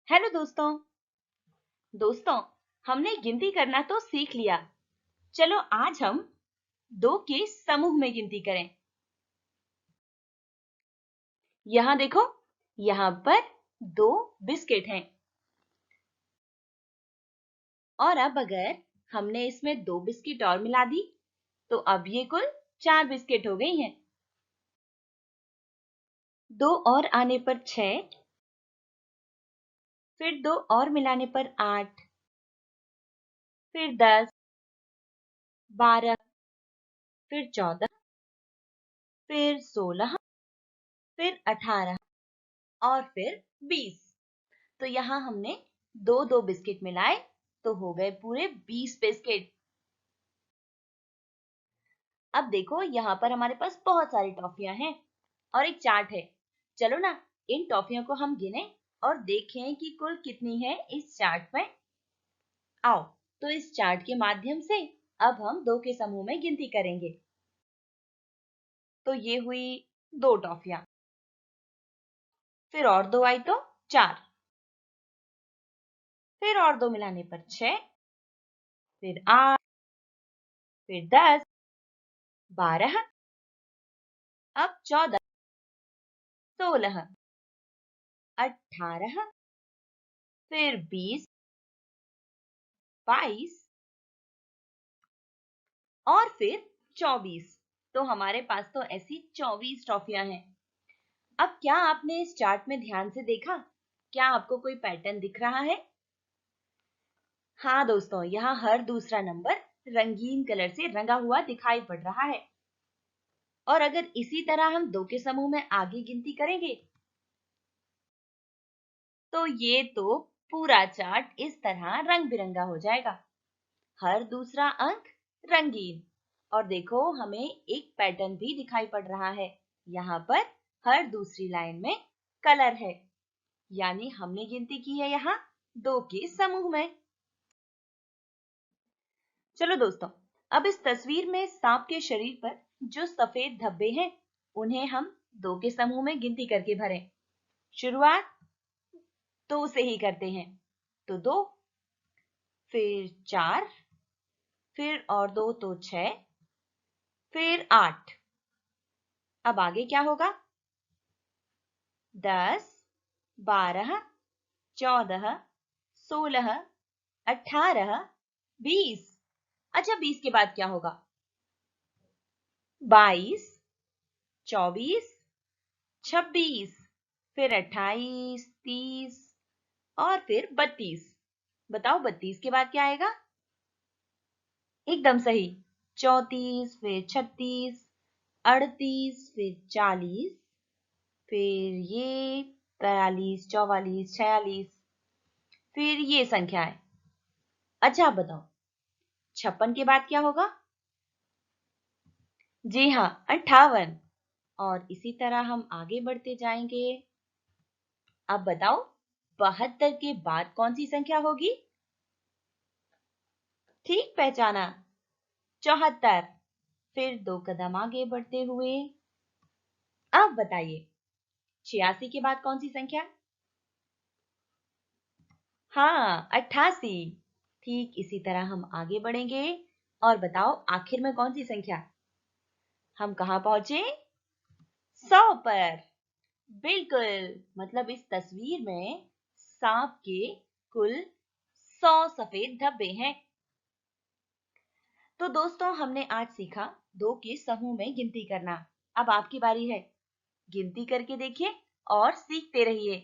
Hello दोस्तों हमने गिनती करना तो सीख लिया। चलो आज हम दो के समूह में गिनती करें। यहाँ देखो, यहाँ पर 2 बिस्किट हैं और अब अगर हमने इसमें 2 बिस्किट और मिला दी तो अब ये कुल 4 बिस्किट हो गई हैं। 2 और आने पर 6, फिर 2 और मिलाने पर 8, फिर 10, 12, फिर 14, फिर 16, फिर 18 और फिर 20। तो यहाँ हमने 2-2 बिस्किट मिलाए तो हो गए पूरे 20 बिस्किट। अब देखो, यहाँ पर हमारे पास बहुत सारी टॉफियां हैं और एक चार्ट है। चलो ना, इन टॉफियों को हम गिने और देखें कि कुल कितनी है इस चार्ट में। आओ, तो इस चार्ट के माध्यम से अब हम 2 के समूह में गिनती करेंगे। तो ये हुई 2 टॉफियां, फिर और 2 आई तो 4, फिर और 2 मिलाने पर 6, फिर 8, फिर 10, 12, अब 14, 16, 18, फिर 20, 22 और फिर 24। तो हमारे पास तो ऐसी 24 ट्रॉफियां हैं। अब क्या आपने इस चार्ट में ध्यान से देखा? क्या आपको कोई पैटर्न दिख रहा है? हाँ दोस्तों, यहाँ हर दूसरा नंबर रंगीन कलर से रंगा हुआ दिखाई पड़ रहा है। और अगर इसी तरह हम 2 के समूह में आगे गिनती करेंगे तो ये तो पूरा चार्ट इस तरह रंग बिरंगा हो जाएगा। हर दूसरा अंक रंगीन। और देखो, हमें एक पैटर्न भी दिखाई पड़ रहा है। यहाँ पर हर दूसरी लाइन में कलर है, यानी हमने गिनती की है यहाँ 2 के समूह में। चलो दोस्तों, अब इस तस्वीर में सांप के शरीर पर जो सफेद धब्बे हैं उन्हें हम 2 के समूह में गिनती करके भरें। शुरुआत 2 से ही करते हैं। तो 2, फिर 4, फिर और 2 तो 6, फिर 8। अब आगे क्या होगा? 10, 12, 14, 16, 18, 20। अच्छा, 20 के बाद क्या होगा? 22, 24, 26, फिर 28, 30 और फिर 32। बताओ 32 के बाद क्या आएगा? एकदम सही, 34, फिर 36, 38, फिर 40, फिर ये 43, 44, 46, फिर ये संख्या है। अच्छा आप बताओ 56 के बाद क्या होगा? जी हाँ, 58। और इसी तरह हम आगे बढ़ते जाएंगे। अब बताओ 72 के बाद कौन सी संख्या होगी? ठीक पहचाना, 74। फिर 2 कदम आगे बढ़ते हुए अब बताइए 86 के बाद कौन सी संख्या? हाँ, 88। ठीक इसी तरह हम आगे बढ़ेंगे और बताओ आखिर में कौन सी संख्या? हम कहाँ पहुंचे? 100 पर। बिल्कुल, मतलब इस तस्वीर में सांप के कुल 100 सफेद धब्बे हैं। तो दोस्तों, हमने आज सीखा 2 के समूह में गिनती करना। अब आपकी बारी है। गिनती करके देखिए और सीखते रहिए।